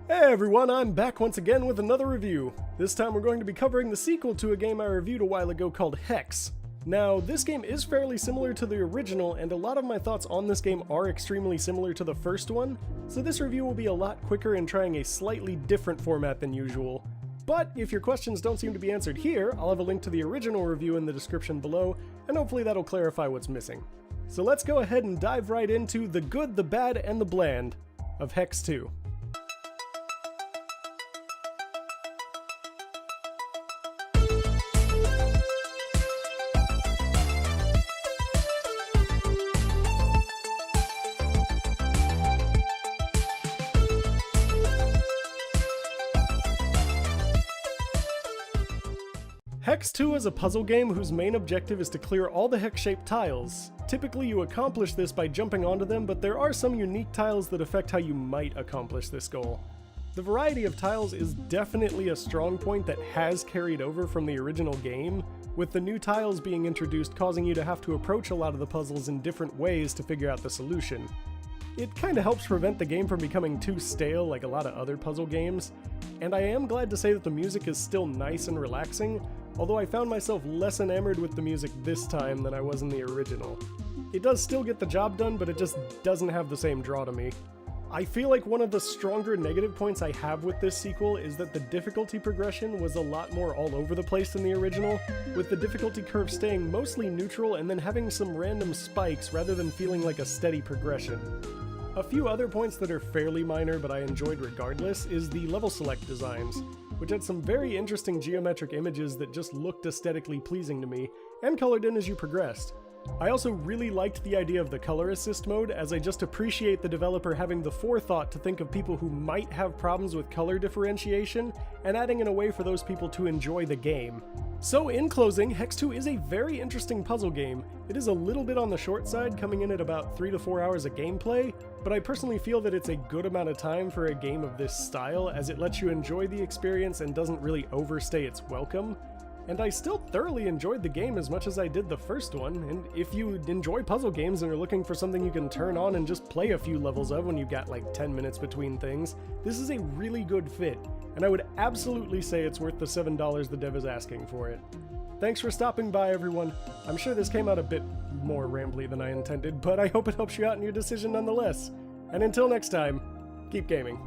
Hey everyone, I'm back once again with another review. This time we're going to be covering the sequel to a game I reviewed a while ago called Hex. Now, this game is fairly similar to the original, and a lot of my thoughts on this game are extremely similar to the first one, so this review will be a lot quicker in trying a slightly different format than usual. But if your questions don't seem to be answered here, I'll have a link to the original review in the description below, and hopefully that'll clarify what's missing. So let's go ahead and dive right into the good, the bad, and the bland of Hex 2. Hex 2 is a puzzle game whose main objective is to clear all the hex-shaped tiles. Typically you accomplish this by jumping onto them, but there are some unique tiles that affect how you might accomplish this goal. The variety of tiles is definitely a strong point that has carried over from the original game, with the new tiles being introduced causing you to have to approach a lot of the puzzles in different ways to figure out the solution. It kinda helps prevent the game from becoming too stale like a lot of other puzzle games, and I am glad to say that the music is still nice and relaxing, although I found myself less enamored with the music this time than I was in the original. It does still get the job done, but it just doesn't have the same draw to me. I feel like one of the stronger negative points I have with this sequel is that the difficulty progression was a lot more all over the place than the original, with the difficulty curve staying mostly neutral and then having some random spikes rather than feeling like a steady progression. A few other points that are fairly minor but I enjoyed regardless is the level select designs, which had some very interesting geometric images that just looked aesthetically pleasing to me, and colored in as you progressed. I also really liked the idea of the color assist mode, as I just appreciate the developer having the forethought to think of people who might have problems with color differentiation, and adding in a way for those people to enjoy the game. So in closing, Hex 2 is a very interesting puzzle game. It is a little bit on the short side, coming in at about 3 to 4 hours of gameplay, but I personally feel that it's a good amount of time for a game of this style, as it lets you enjoy the experience and doesn't really overstay its welcome. And I still thoroughly enjoyed the game as much as I did the first one, and if you enjoy puzzle games and are looking for something you can turn on and just play a few levels of when you've got like 10 minutes between things, this is a really good fit, and I would absolutely say it's worth the $7 the dev is asking for it. Thanks for stopping by, everyone. I'm sure this came out a bit more rambly than I intended, but I hope it helps you out in your decision nonetheless. And until next time, keep gaming.